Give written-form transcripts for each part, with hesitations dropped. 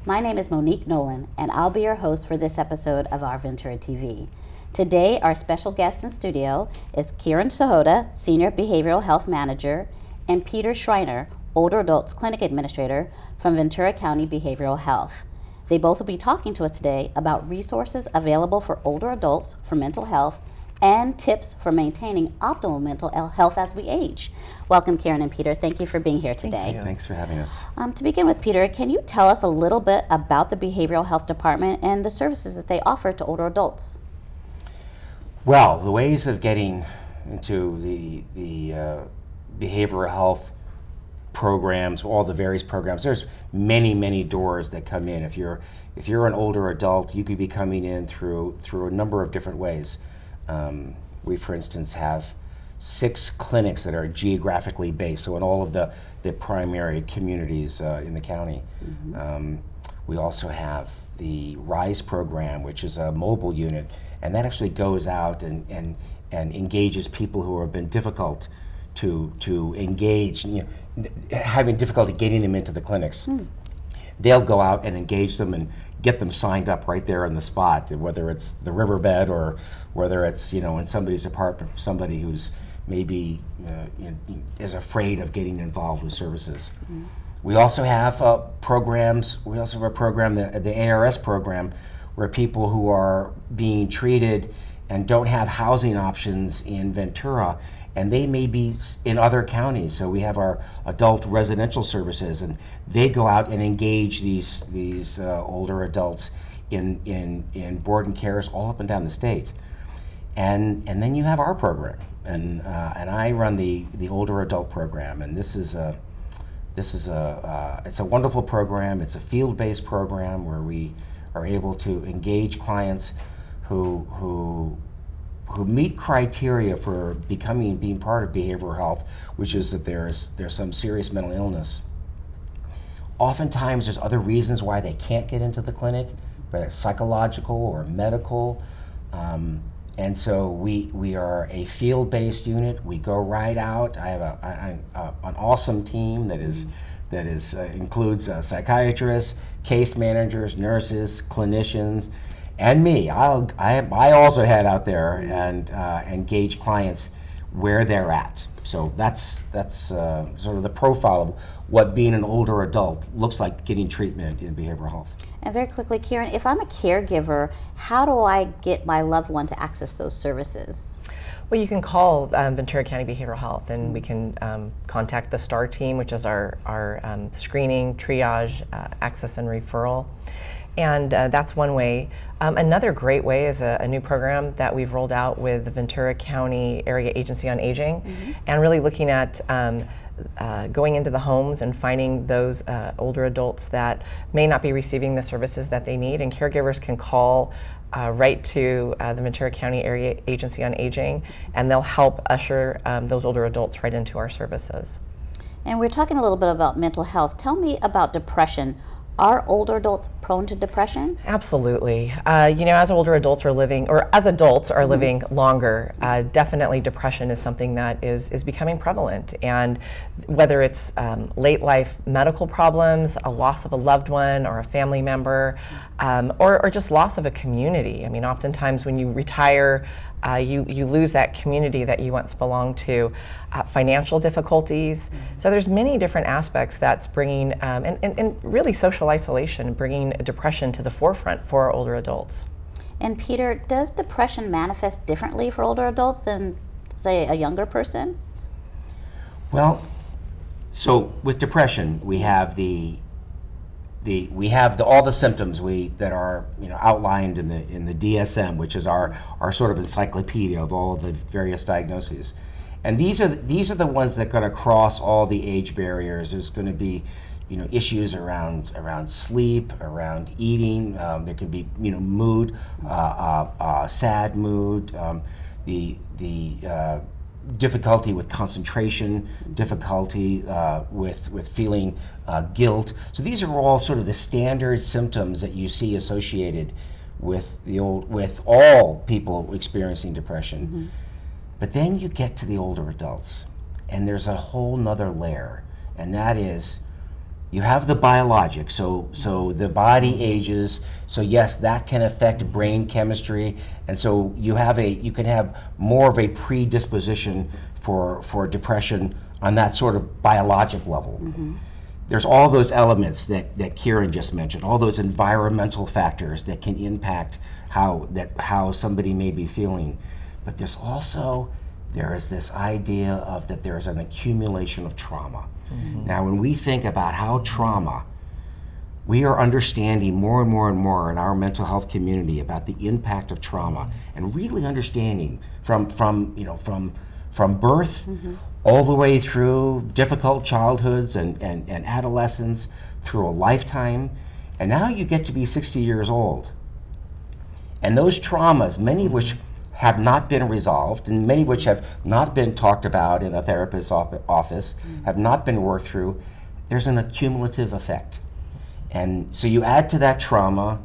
My name is Monique Nowlin, and I'll be your host for this episode of Our Ventura TV. Today, our special guest in studio is Kiran Sahota, Senior Behavioral Health Manager, and Peter Schreiner, Older Adults Clinic Administrator from Ventura County Behavioral Health. They both will be talking to us today about resources available for older adults for mental health and tips for maintaining optimal mental health as we age. Welcome, Kiran and Peter. Thank you for being here today. Thank you. Thanks for having us. To begin with, Peter, can you tell us a little bit about the Behavioral Health Department and the services that they offer to older adults? Well, the ways of getting into the behavioral health programs, all the various programs, there's many doors that come in. If you're an older adult, you could be coming in through a number of different ways. We, for instance, have 6 clinics that are geographically based, so in all of the primary communities in the county. Mm-hmm. We also have the RISE program, which is a mobile unit, and that actually goes out and engages people who have been difficult to engage, having difficulty getting them into the clinics. Mm. They'll go out and engage them and get them signed up right there on the spot, whether it's the riverbed or whether it's in somebody's apartment, somebody who's maybe is afraid of getting involved with services. Mm. We also have programs. We also have a program, the ARS program, where people who are being treated and don't have housing options in Ventura, and they may be in other counties. So we have our adult residential services, and they go out and engage these older adults in board and cares all up and down the state. And then you have our program, and I run the older adult program, and it's a wonderful program. It's a field-based program where we are able to engage clients who meet criteria for being part of behavioral health, which is that there's some serious mental illness. Oftentimes there's other reasons why they can't get into the clinic, whether it's psychological or medical. And so we are a field-based unit. We go right out. I have an awesome team that includes psychiatrists, case managers, nurses, clinicians, and me. I also head out there and engage clients where they're at. So that's sort of the profile of what being an older adult looks like getting treatment in behavioral health. And very quickly, Kiran, if I'm a caregiver, how do I get my loved one to access those services? Well, you can call Ventura County Behavioral Health, and we can contact the STAR team, which is our screening, triage, access, and referral. And that's one way. Another great way is a new program that we've rolled out with the Ventura County Area Agency on Aging, mm-hmm. and really looking at going into the homes and finding those older adults that may not be receiving the services that they need, and caregivers can call right to the Ventura County Area Agency on Aging, and they'll help usher those older adults right into our services. And we're talking a little bit about mental health. Tell me about depression. Are older adults prone to depression? Absolutely. As older adults are living, or as adults are mm-hmm. living longer, definitely depression is something that is becoming prevalent. And whether it's late life medical problems, a loss of a loved one or a family member, or just loss of a community. I mean, oftentimes when you retire, you lose that community that you once belonged to, financial difficulties. Mm-hmm. So there's many different aspects that's bringing, and really social isolation, bringing depression to the forefront for our older adults. And Peter, does depression manifest differently for older adults than, say, a younger person? Well, so with depression, we have all the symptoms that are outlined in the DSM, which is our sort of encyclopedia of all of the various diagnoses, and these are the ones that are going to cross all the age barriers. There's going to be issues around sleep, around eating. There can be mood, sad mood, the difficulty with concentration, difficulty with feeling guilt. So these are all sort of the standard symptoms that you see associated with all people experiencing depression. Mm-hmm. But then you get to the older adults, and there's a whole nother layer, and that is You have the biologic, so the body ages. So yes, that can affect brain chemistry, and so you can have more of a predisposition for depression on that sort of biologic level. There's all those elements that Kiran just mentioned, all those environmental factors that can impact how somebody may be feeling. But there is this idea of that there's an accumulation of trauma. Now, when we think about how trauma, we are understanding more and more and more in our mental health community about the impact of trauma, and really understanding from birth all the way through difficult childhoods and adolescence, through a lifetime, and now you get to be 60 years old. And those traumas, many of which have not been resolved, and many of which have not been talked about in a therapist's office, have not been worked through, there's an accumulative effect. And so you add to that trauma,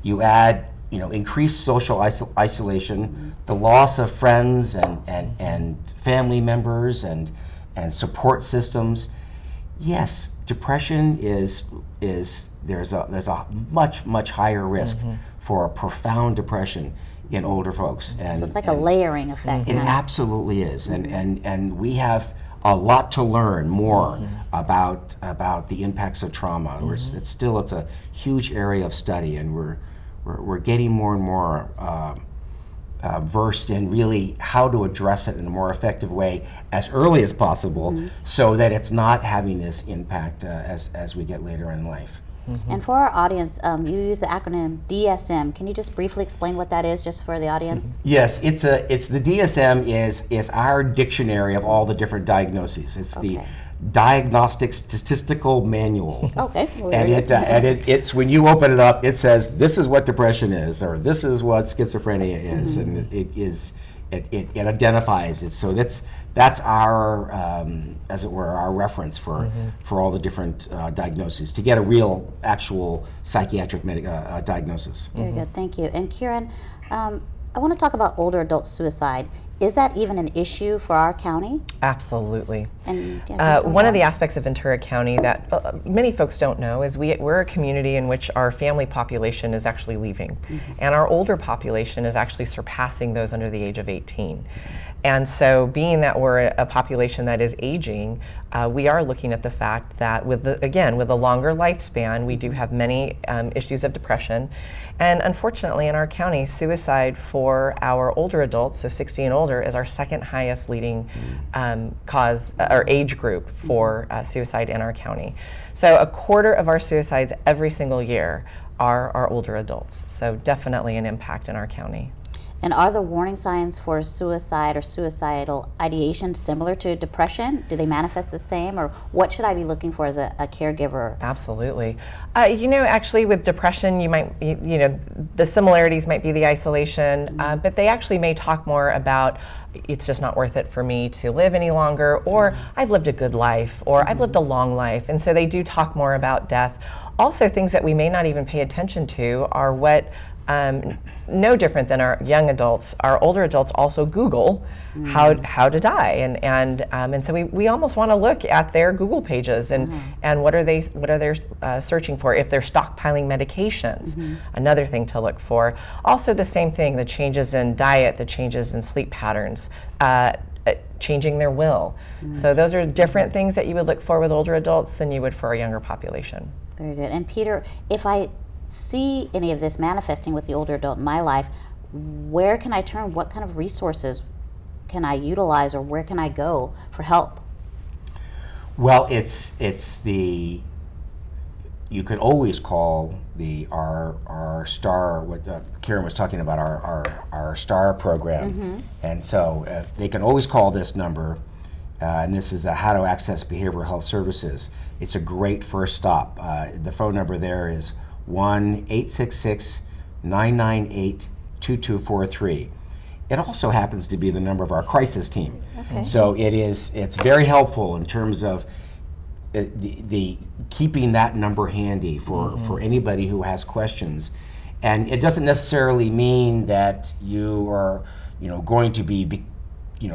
you add increased social isolation, the loss of friends and family members and support systems. Yes, depression there's a much higher risk for a profound depression in older folks. And so it's like a layering effect. It absolutely is. And we have a lot to learn more about the impacts of trauma. It's a huge area of study, and we're getting more and more versed in really how to address it in a more effective way as early as possible, so that it's not having this impact as we get later in life. And for our audience, you use the acronym DSM. Can you just briefly explain what that is, just for the audience? Yes, it's the DSM is our dictionary of all the different diagnoses. It's the Diagnostic Statistical Manual. Okay. And it's when you open it up, it says this is what depression is, or this is what schizophrenia is, and it identifies it. So that's our as it were, our reference for all the different diagnoses to get a real actual psychiatric diagnosis. Very good, thank you. And Kiran, I want to talk about older adult suicide. Is that even an issue for our county? Absolutely. And one of the aspects of Ventura County that many folks don't know is we're a community in which our family population is actually leaving, and our older population is actually surpassing those under the age of 18. And so, being that we're a population that is aging, we are looking at the fact that with a longer lifespan, we do have many issues of depression. And unfortunately, in our county, suicide for our older adults, so 60 and older, is our second highest leading cause or age group for suicide in our county. So a quarter of our suicides every single year are our older adults. So definitely an impact in our county. And are the warning signs for suicide or suicidal ideation similar to depression? Do they manifest the same, or what should I be looking for as a caregiver? Absolutely. Actually with depression, you might, the similarities might be the isolation, but they actually may talk more about it's just not worth it for me to live any longer, or I've lived a good life, or I've lived a long life. And so they do talk more about death. Also, things that we may not even pay attention to are what no different than our young adults, our older adults also Google how to die, and so we almost want to look at their Google pages and what are they searching for, if they're stockpiling medications, another thing to look for. Also the same thing, the changes in diet, the changes in sleep patterns, changing their will. So those are different things that you would look for with older adults than you would for a younger population. Very good. And Peter, if I see any of this manifesting with the older adult in my life, where can I turn? What kind of resources can I utilize, or where can I go for help? Well, you could always call our STAR, what Kiran was talking about, our STAR program, and so they can always call this number, and this is How to Access Behavioral Health Services. It's a great first stop. The phone number there is 1-866-998-2243. It also happens to be the number of our crisis team. Okay. So it's very helpful in terms of the keeping that number handy for anybody who has questions. And it doesn't necessarily mean that you are going to be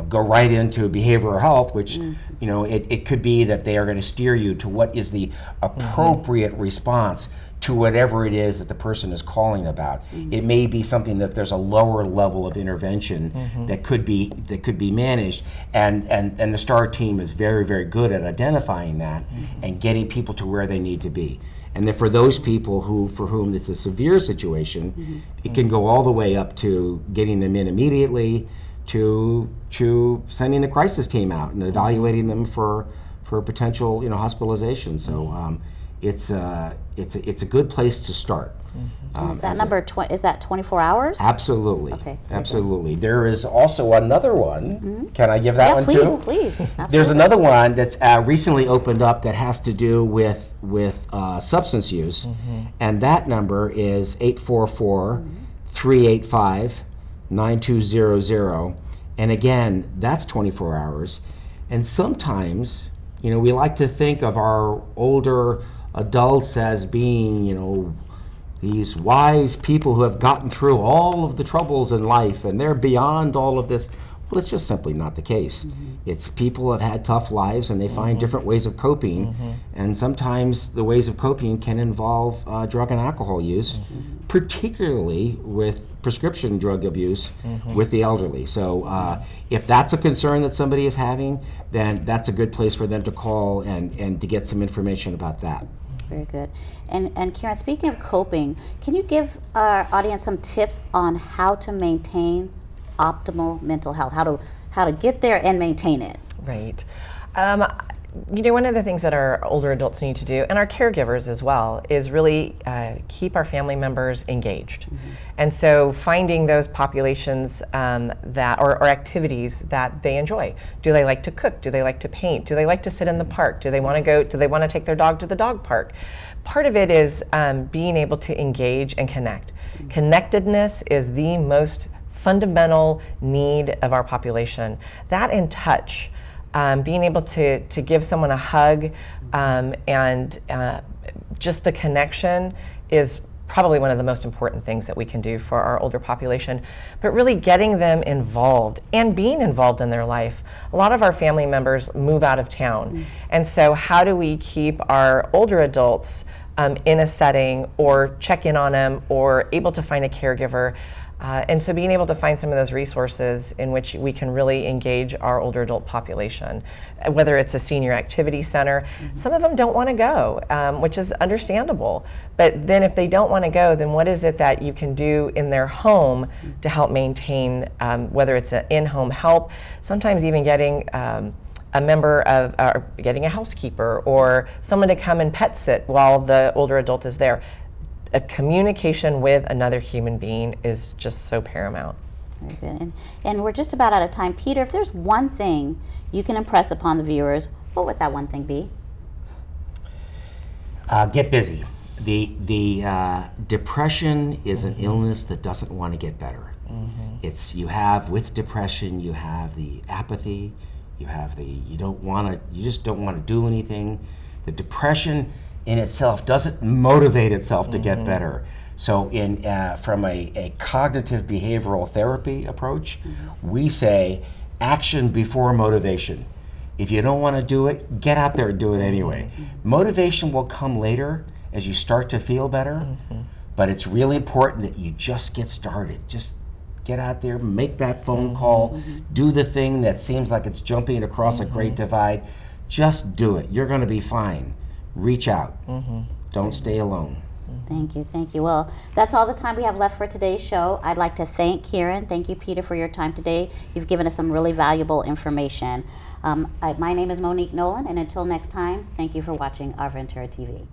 go right into behavioral health, which, it could be that they are going to steer you to what is the appropriate response to whatever it is that the person is calling about. It may be something that there's a lower level of intervention that could be managed, and the STAR team is very, very good at identifying that and getting people to where they need to be. And then for those people for whom it's a severe situation, it can go all the way up to getting them in immediately, to sending the crisis team out and evaluating them for potential hospitalization. So it's a good place to start. Is that number is that 24 hours? Absolutely. Okay. Absolutely. There is also another one. Can I give that one too? Please. Absolutely. There's another one that's recently opened up that has to do with substance use, and that number is 844-385-9200, and again, that's 24 hours. And sometimes, we like to think of our older adults as being, these wise people who have gotten through all of the troubles in life and they're beyond all of this. Well, it's just simply not the case. It's people who have had tough lives and they find different ways of coping, and sometimes the ways of coping can involve drug and alcohol use, particularly with prescription drug abuse with the elderly. So if that's a concern that somebody is having, then that's a good place for them to call and to get some information about that. Very good. And Kiran, speaking of coping, can you give our audience some tips on how to maintain optimal mental health, how to get there and maintain it? Right. One of the things that our older adults need to do, and our caregivers as well, is really keep our family members engaged. And so finding those populations or activities that they enjoy. Do they like to cook? Do they like to paint? Do they like to sit in the park? Do they want to take their dog to the dog park? Part of it is being able to engage and connect. Connectedness is the most fundamental need of our population. That and touch. Being able to give someone a hug and just the connection is probably one of the most important things that we can do for our older population, but really getting them involved and being involved in their life. A lot of our family members move out of town, and so how do we keep our older adults in a setting or check in on them or able to find a caregiver? And so being able to find some of those resources in which we can really engage our older adult population, whether it's a senior activity center. Some of them don't want to go, which is understandable. But then if they don't want to go, then what is it that you can do in their home to help maintain, whether it's an in-home help, sometimes even getting a member of, getting a housekeeper or someone to come and pet sit while the older adult is there. A communication with another human being is just so paramount. Very good. And we're just about out of time. Peter, if there's one thing you can impress upon the viewers, what would that one thing be? Get busy. The depression is an illness that doesn't want to get better. With depression, you have the apathy, you just don't want to do anything. The depression in itself doesn't motivate itself to get better. So from a cognitive behavioral therapy approach, we say action before motivation. If you don't want to do it, get out there and do it anyway. Motivation will come later as you start to feel better, but it's really important that you just get started. Just get out there, make that phone call, do the thing that seems like it's jumping across a great divide. Just do it. You're going to be fine. Reach out. Don't stay alone. Thank you. Well, that's all the time we have left for today's show. I'd like to thank Kiran. Thank you, Peter, for your time today. You've given us some really valuable information. My name is Monique Nowlin, and until next time, thank you for watching Our Ventura TV.